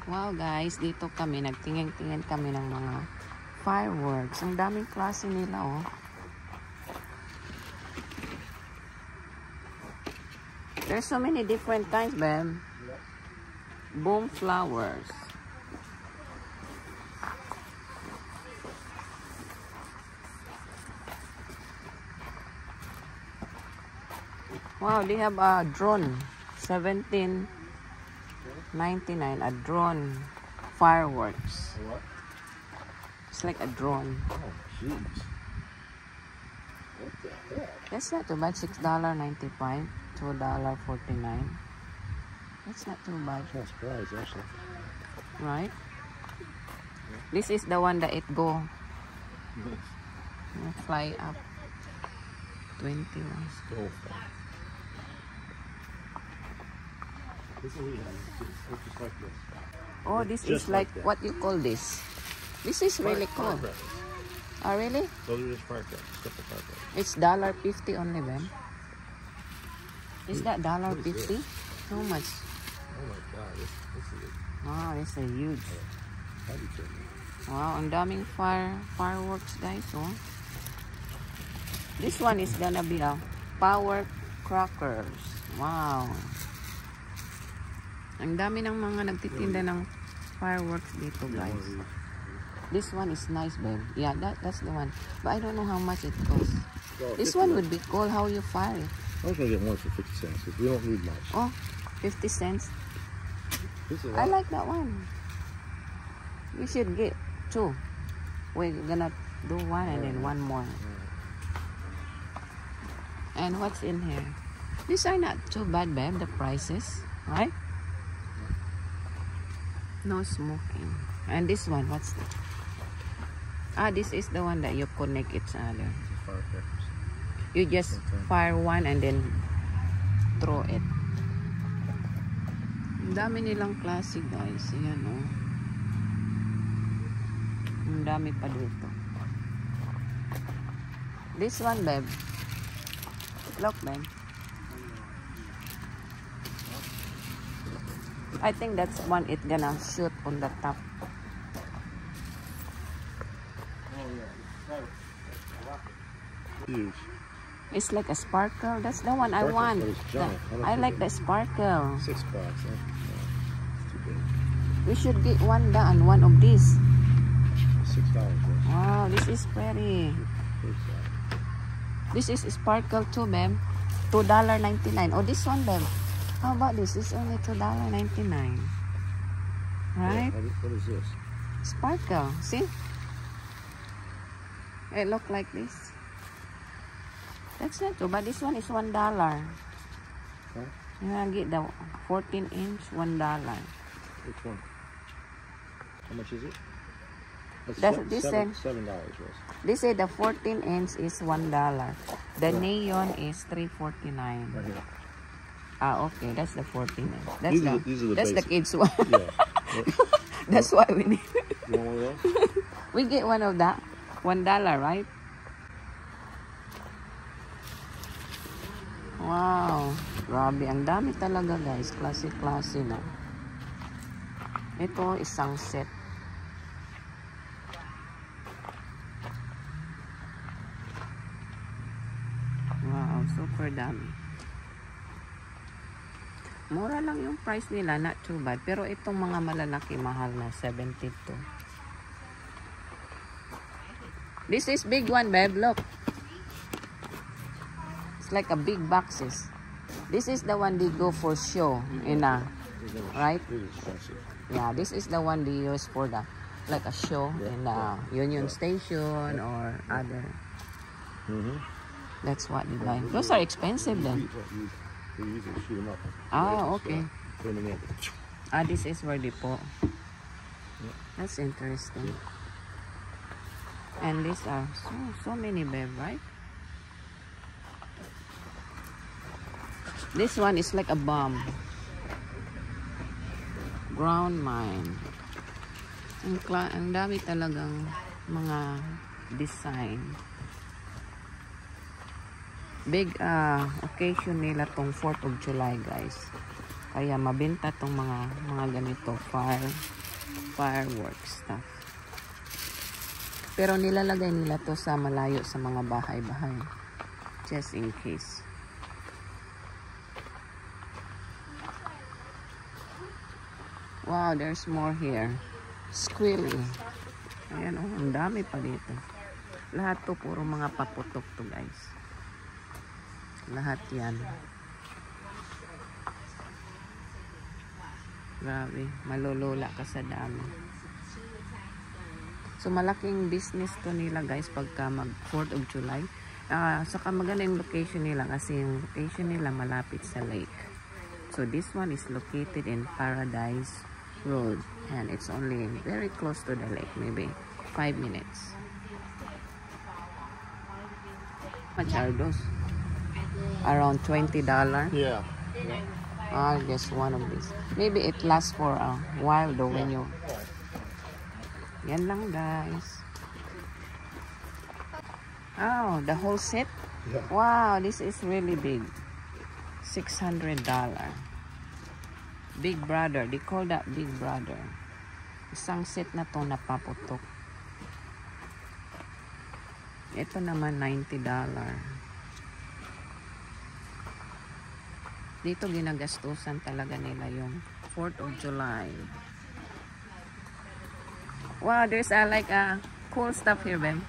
Wow guys, dito kami, nagtingin-tingin kami ng mga fireworks. Ang daming klase nila oh. There's so many different kinds, babe. Boom flowers. Wow, they have a drone. $17.99 a drone fireworks. What? It's like a drone. Oh, jeez. What the heck? That's not too bad. $6.95, $2.49. That's not too bad, I'm not surprised, actually. right? This is the one that it go fly up 21. Go for it. This is what we have. It's just like this. Oh, this Just is like like that. what you call this. This is really cool. Firecrackers. Oh, really? Those are just firecrackers. Simple firecrackers. It's $1.50 only, Ben. Is that What is $1.50? How much? Oh my god, this is Wow, it's a huge. heavy kid. Wow, ang daming fireworks, guys. Oh. This one is gonna be a power crackers. Wow. Ang dami ng mga nagtitinda ng fireworks dito, guys. This one is nice, babe. Yeah, that's the one. But I don't know how much it costs. Well, This one would be cool. How you fire it? I was gonna get one for 50 cents because we don't need much. Oh, 50 cents. This is a I lot. like that one. You should get two. We're gonna do one and then one more. And what's in here? These are not too bad, babe, the prices, right? No smoking. And this one, what's that? Ah, this is the one that you connect each other. Firecrackers. You just Okay. fire one and then throw it. Ang dami nilang klase, guys. Ayan, oh. Ang dami pa dito. This one, babe. Look, babe. I think that's one it gonna shoot on the top. Huge. It's like a sparkle. That's the one I Sparkle, want. but it's giant. How much I is like it? the sparkle. $6. Huh? No, it's too big. We should get one and one of these. $6. Yes. Wow, this is pretty. Pretty sad. This is sparkle too, babe. $2.99. Oh, this one, babe. How about this? It's only $2.99. Right? What is this? Sparkle. See? It look like this. That's not too bad. This one is $1. Huh? You wanna get the 14-inch, $1. Which one? How much is it? This said $7, Rose. they say the 14-inch is $1. The Yeah. neon is $3.49. Right here. Ah, okay. That's the 14-inch. These are the That's the basic. kids one. Yeah. That's why we need. You want one of those? We get one of that. $1, right? Wow. Grabe. Ang dami talaga, guys. Klase-klase na. Ito, isang set. Wow. Super dami. Mura lang yung price nila. Not too bad. Pero itong mga malalaki, mahal na. $72. This is big one, babe. Look. It's like a big boxes. This is the one they go for show in a, right? This is expensive. Yeah, this is the one they use for the, like a show in the Union Station or other. Mm-hmm. That's what they buy. Those are expensive then. They usually shoot them up. Ah, okay. Put them in. Ah, this is where they put. That's interesting. And these are so many, babe, right? This one is like a bomb. Ground mine. Ang dami talagang mga design. Big occasion nila tong 4th of July, guys. Kaya mabenta tong mga ganito fireworks stuff. Pero nilalagay nila to sa malayo sa mga bahay-bahay. Just in case. Wow, there's more here. Squirrely. Ayan, oh, ang dami pa dito. Lahat to puro mga paputok to, guys. Lahat yan. Grabe, malulula ka sa dami. So, malaking business to nila, guys, pagka mag 4th of July. Saka maganda yung location nila kasi yung location nila malapit sa lake. So, this one is located in Paradise Road. And it's only very close to the lake. Maybe 5 minutes. How much are those? Around $20. Yeah. I guess one of these. Maybe it lasts for a while though when you... Yan lang, guys. Oh, the whole set? Yeah. Wow, this is really big. $600. Big Brother. They call that Big Brother. Isang set na to napaputok. Ito naman $90. Dito ginagastusan talaga nila yung 4th of July. Wow, there's like cool stuff here, Ben.